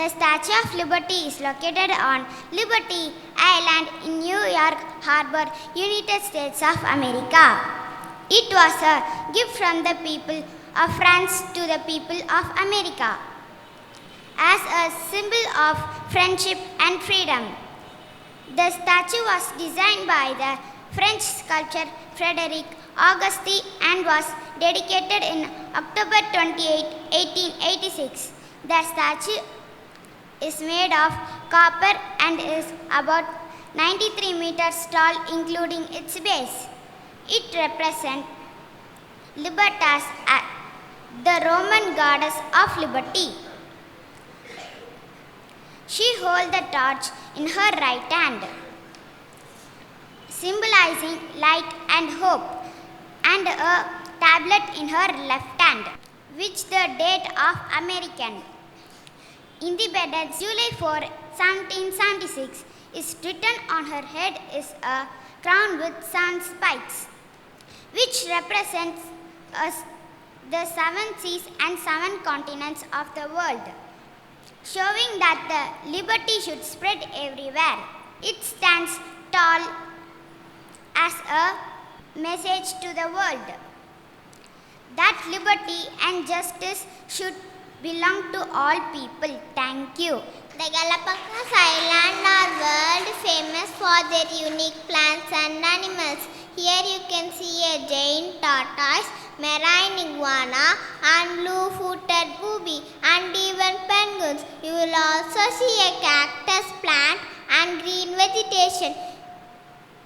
The Statue of Liberty is located on Liberty Island in New York Harbor, United States of America. It was a gift from the people of France to the people of America as a symbol of friendship and freedom. The statue was designed by the French sculptor Frederic Auguste and was dedicated in October 28, 1886. The statue is made of copper and is about 93 meters tall, including its base. It represents Libertas, the Roman goddess of liberty. She holds the torch in her right hand, symbolizing light and hope, and a tablet in her left hand, which the date of American independence, July 4, 1776, is written on her head is a crown with 7 spikes, which represents the 7 seas and 7 continents of the world, showing that the liberty should spread everywhere. It stands tall as a message to the world that liberty and justice should belong to all people. Thank you. The Galapagos Islands are world famous for their unique plants and animals. Here you can see a giant tortoise, marine iguana, and blue-footed booby, and even penguins. You will also see a cactus plant and green vegetation.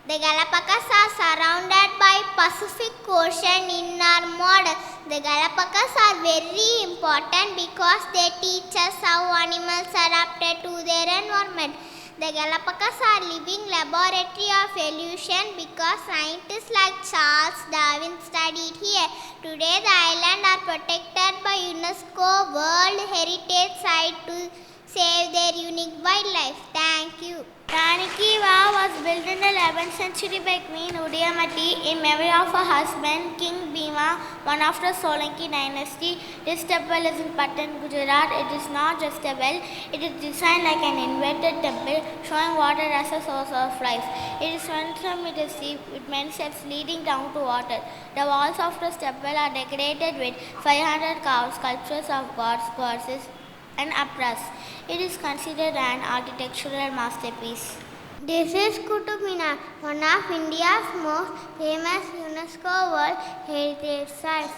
The Galapagos are surrounded by Pacific Ocean in our model. The Galapagos are very important because they teach us how animals are adapted to their environment. The Galapagos are living laboratory of evolution because scientists like Charles Darwin studied here. Today the islands are protected by UNESCO World Heritage Site to save their unique wildlife. Thank you. Rani-ki-Vav was built in the 11th century by Queen Udayamati in memory of her husband King Bhima, one of the Solanki dynasty. This temple is in Patan, Gujarat. It is not just a well, it is designed like an inverted temple showing water as a source of life. It is 23 meters deep with many steps leading down to water. The walls of this temple are decorated with 500 carved sculptures of gods, goddesses, and apras. It is considered an architectural masterpiece. This is Qutub Minar, one of India's most famous UNESCO World Heritage Sites.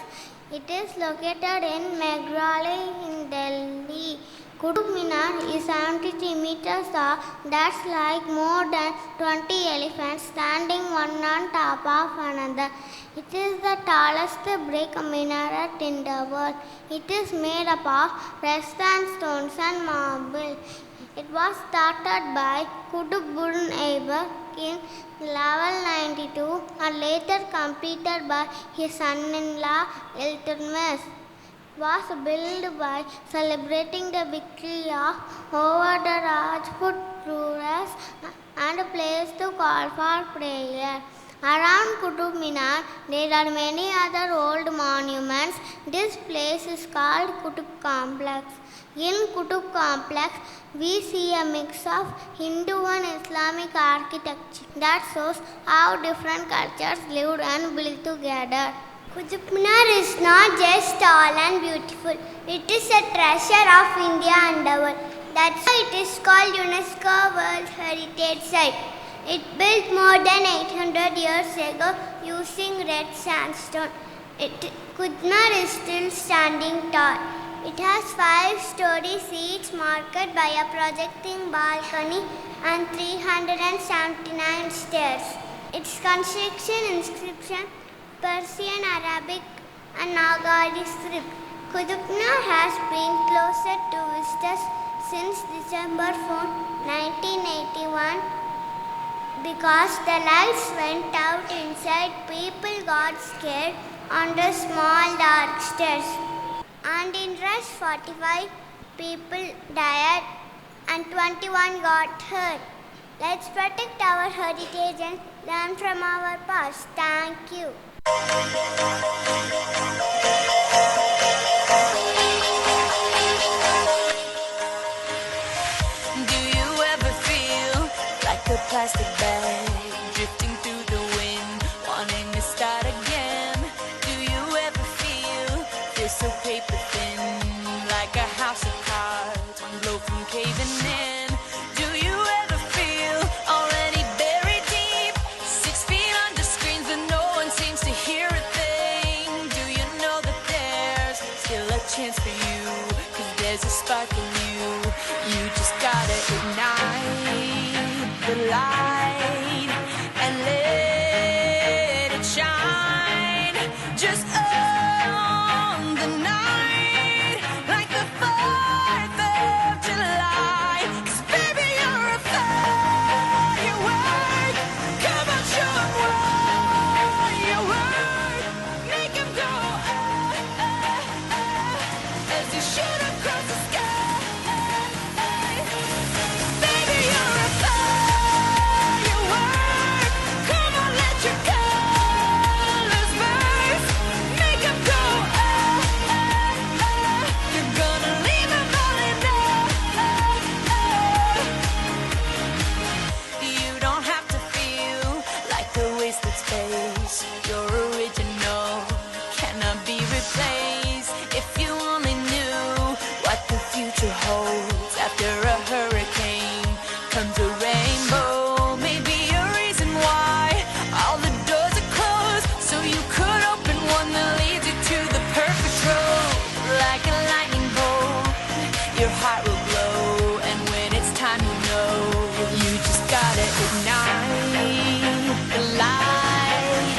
It is located in Megrali in Delhi. Qutub Minar is 73 meters tall. That's like more than 20 elephants standing one on top of another. It is the tallest brick minaret in the world. It is made up of red sandstones and marble. It was started by Qutb Aibar in 1192 and later completed by his son-in-law Iltutmish. Was built by celebrating the victory of over the Rajput rulers and a place to call for prayer. Around Qutub Minar, there are many other old monuments. This place is called Qutub Complex. In Qutub Complex, we see a mix of Hindu and Islamic architecture that shows how different cultures lived and built together. Qutub Minar is not just tall and beautiful. It is a treasure of India and the world. That's why it is called UNESCO World Heritage Site. It built more than 800 years ago using red sandstone. Qutub Minar is still standing tall. It has 5 stories each marked by a projecting balcony and 379 stairs. Its construction inscription Persian, Arabic and Nagali script. Qutub Minar has been closed to visitors since December 4, 1981 because the lights went out inside. People got scared on the small dark stairs. And in rush 45 people died and 21 got hurt. Let's protect our heritage and learn from our past. Thank you. plastic bag, drifting through the wind, wanting to start again. Do you ever feel so paper thin, like a house of cards, one blow from caving in? Do you ever feel already buried deep, 6 feet under screens and no one seems to hear a thing? Do you know that there's still a chance for you, 'cause there's a spark in you? You just gotta ignite the light and let it shine. Just on the night, like the 4th of July. 'Cause baby, you're a firework. Come on, show 'em what you work. Make 'em go as you shoot across the sky. Baby, you're a firework. Come on, let your colors burst. Make 'em go You're gonna leave 'em all in You don't have to feel like a wasted space. You're original, cannot be replaced. If you only knew what the future holds. After a hurricane comes a rainbow. Maybe a reason why all the doors are closed, so you could open one that leads you to the perfect road. Like a lightning bolt, your heart will glow, and when it's time, you know you just gotta ignite the light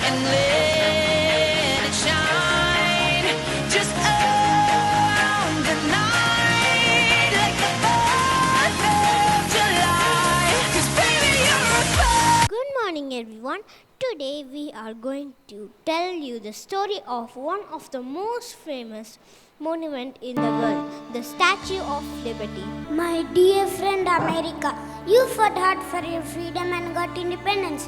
and let it shine. Just on the night, like the 4th of July. 'Cause baby, you're a Good morning, everyone. Today we are going to tell you the story of one of the most famous monument in the world, the Statue of Liberty. My dear friend America, you fought hard for your freedom and got independence.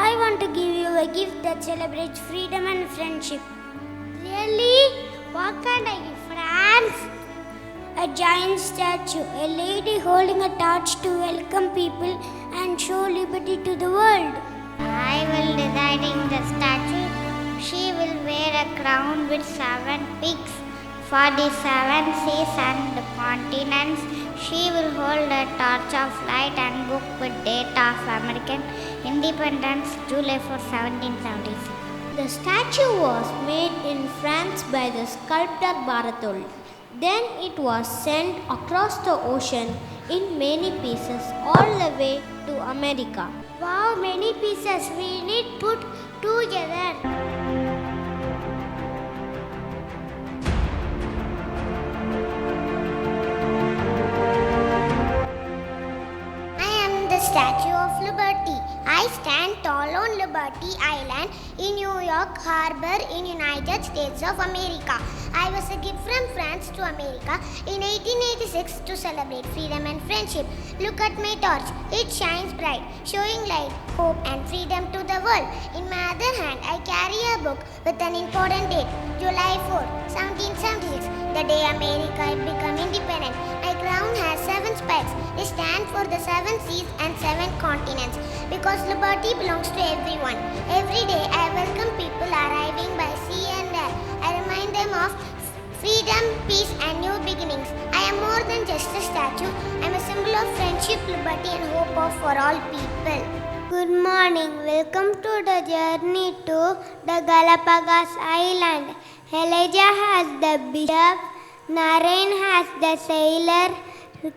I want to give you a gift that celebrates freedom and friendship. Really? What kind of gift, France? A giant statue, a lady holding a torch to welcome people and show liberty to the world. I will designing the statue. She will wear a crown with 7 peaks for the 7 seas and the continents. She will hold a torch of light and book with date of American independence, July 4, 1776. The statue was made in France by the sculptor Britto. Then it was sent across the ocean in many pieces all the way to America. Wow, many pieces. We need put together. I am the Statue of Liberty. I stand tall on Liberty Island in New York Harbor in United States of America. I was a gift from France to America in 1886 to celebrate freedom and friendship. Look at my torch. It shines bright, showing light, hope and freedom to the world. In my other hand, I carry a book with an important date, July 4, 1776, the day America had become independent. My crown has 7 spikes. They stand for the 7 seas and 7 continents because liberty belongs to everyone. Every day I welcome people arriving by sea and air. I remind them of freedom, peace and new beginnings. I am more than just a statue. I am a symbol of friendship, liberty and hope for all people. Good morning. Welcome to the journey to the Galapagos Island. Elijah has the bishop, Narayan has the sailor,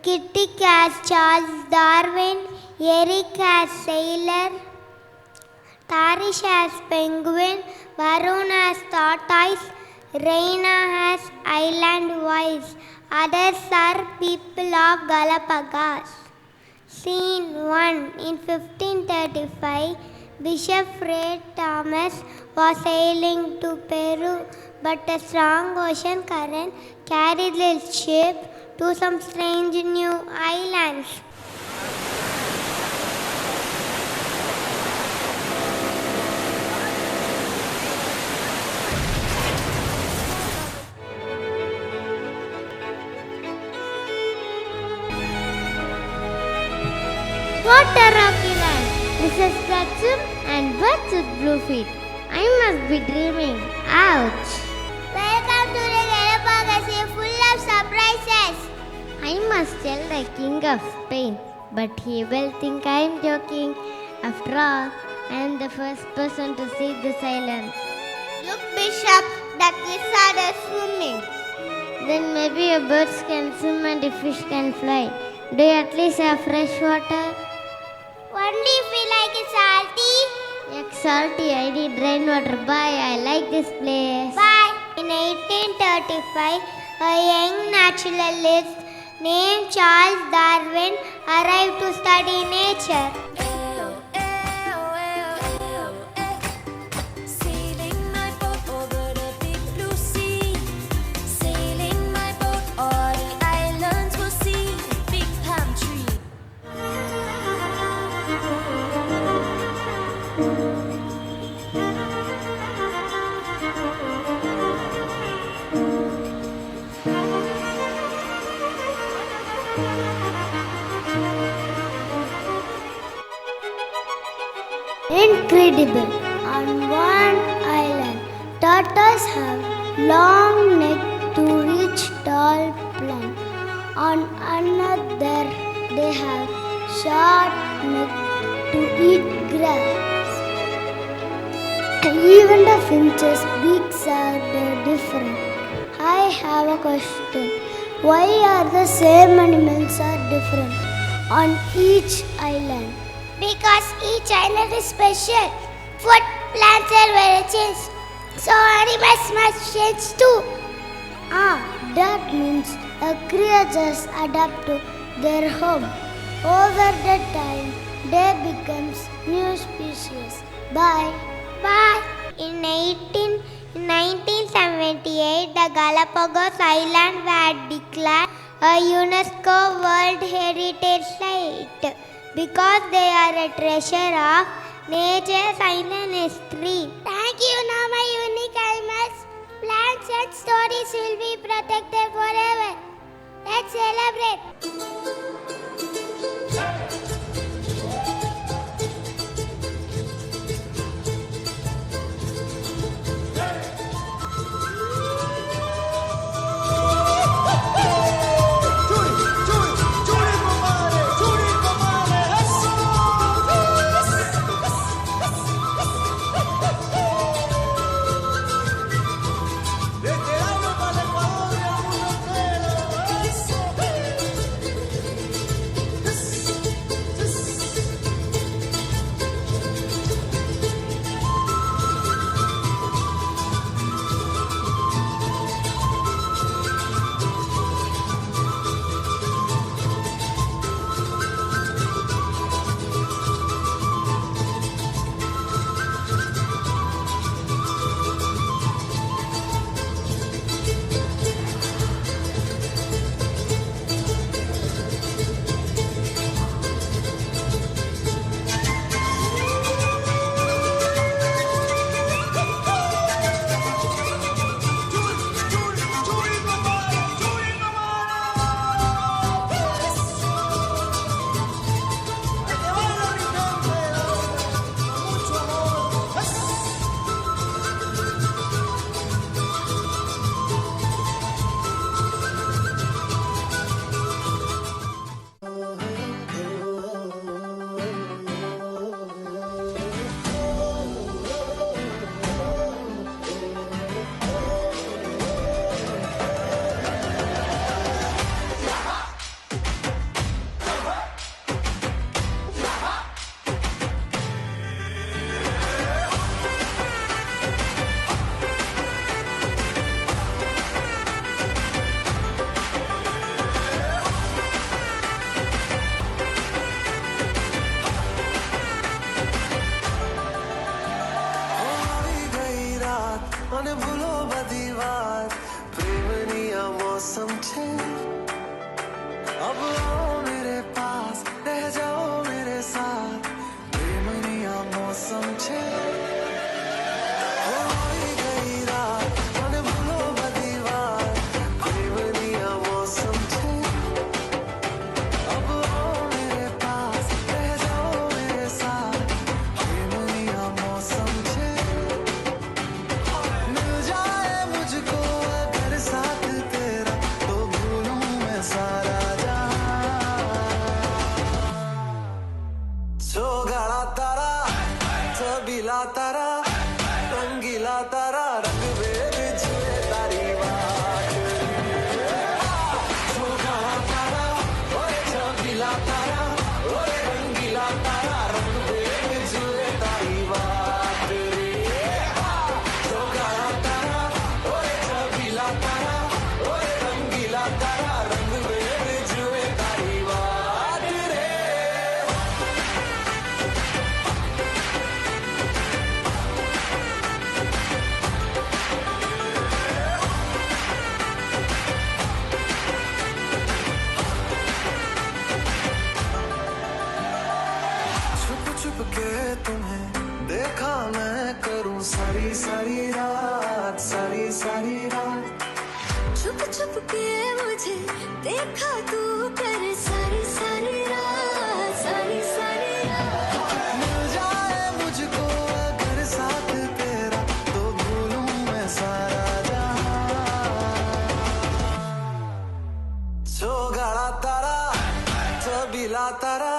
Kitty has Charles Darwin, Eric has sailor, Tarish has penguin, Varun has tortoise, Reina has island voice. Others are people of Galapagos. Scene 1. In 1535, Bishop Fred Thomas was sailing to Peru, but a strong ocean current carried his ship to some strange new islands. What a rocky land! Mrs. Ketchup and birds with blue feet. I must be dreaming. Ouch! Welcome to the Galapagos, full of surprises. I must tell the king of Spain, but he will think I am joking. After all, I am the first person to see this island. Look, Bishop, the kids are swimming. Then maybe your birds can swim and the fish can fly. Do you at least have fresh water? Only if we like it salty. Yuck, salty. I need rainwater. Bye. I like this place. Bye. In 1835, a young naturalist named Charles Darwin arrived to study nature. Sailing my boat over the big blue sea. Sailing my boat, all the islands will see. Big palm tree. Incredible! On one island, turtles have long neck to reach tall plants. On another, they have short neck to eat grass. Even the finches' beaks are different. I have a question. Why are the same animals are different on each island? Because each island is special. Food, plants are very changed. So animals must change too. That means the creatures adapt to their home. Over the time, they becomes new species. Bye. Bye. In 1978, the Galapagos Islands were declared a UNESCO World Heritage Site because they are a treasure of nature's island history. Thank you, now my unique animals. Plants and stories will be protected forever. Let's celebrate. सारी सारी रात, सारी सारी रात। छुप छुप के मुझे देखा तू कर सारी सारी रात, सारी सारी रात। मिल जाए मुझको अगर साथ तेरा, तो भूलूं मैं सारा जहां। सोगाड़ा तारा, सबीला तारा,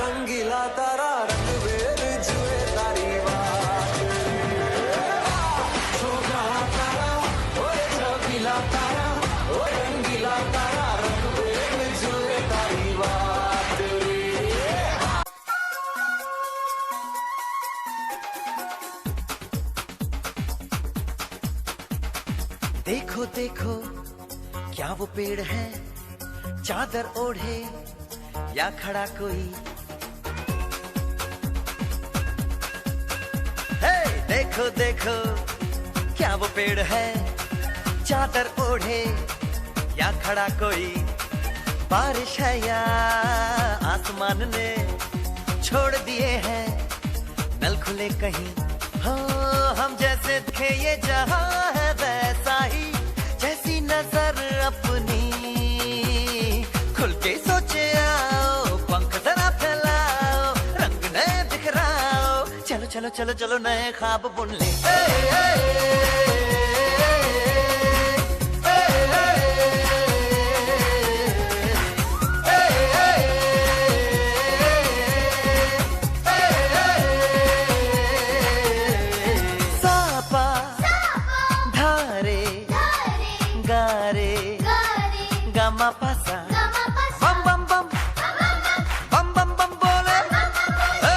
रंगीला तारा, रंग बेर जुए तारी बात। सोगाड़ा तारा, ओए सबीला तारा, ओए रंगीला तारा, रंग बेर जुए तारी बात रे। देखो देखो क्या वो पेड़ है, चादर ओढ़े या खड़ा कोई। हे देखो देखो क्या वो पेड़ है, चादर ओढ़े या खड़ा कोई। बारिश है या आसमान ने छोड़ दिए हैं नल खुले कहीं। हाँ हम जैसे दिखे ये जहां है वैसा ही, जैसी नजर अपनी खुल के सोचे आओ, पंख जरा फैलाओ, रंग नए बिखराओ। चलो चलो चलो चलो नए ख्वाब बुन ले। सापा धारे गारे गामा पासा, बम बम बम बम बम बम बोले,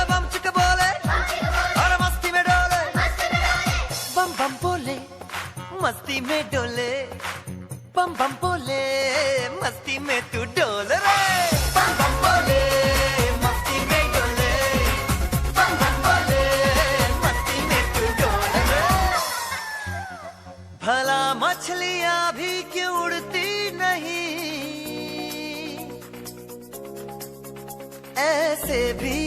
बम चिक बोले, और मस्ती में डोले। बम बम बोले मस्ती में डोले, बम बम बोले मस्ती में तू डोल रे। बम बम बोले मस्ती में डोले, बम बम बोले मस्ती में तू डोल रे। भला मछलियां भी क्यों उड़ती नहीं, ऐसे भी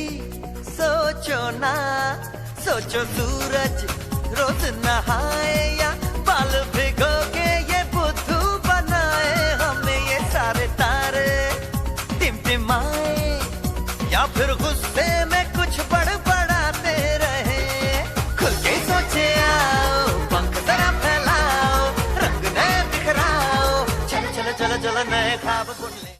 सोचो ना। सोचो सूरज रोज नहाए या बाल भिगो के ये बुद्धू बनाए। हमें ये सारे तारे टिमटिमाए या फिर गुस्से में कुछ बड़बड़ाते रहे। खुल के सोचे आओ, पंख जरा फैलाओ, रंग नए बिखराओ। चलो चलो चलो चलो नए ख्वाब बुन ले।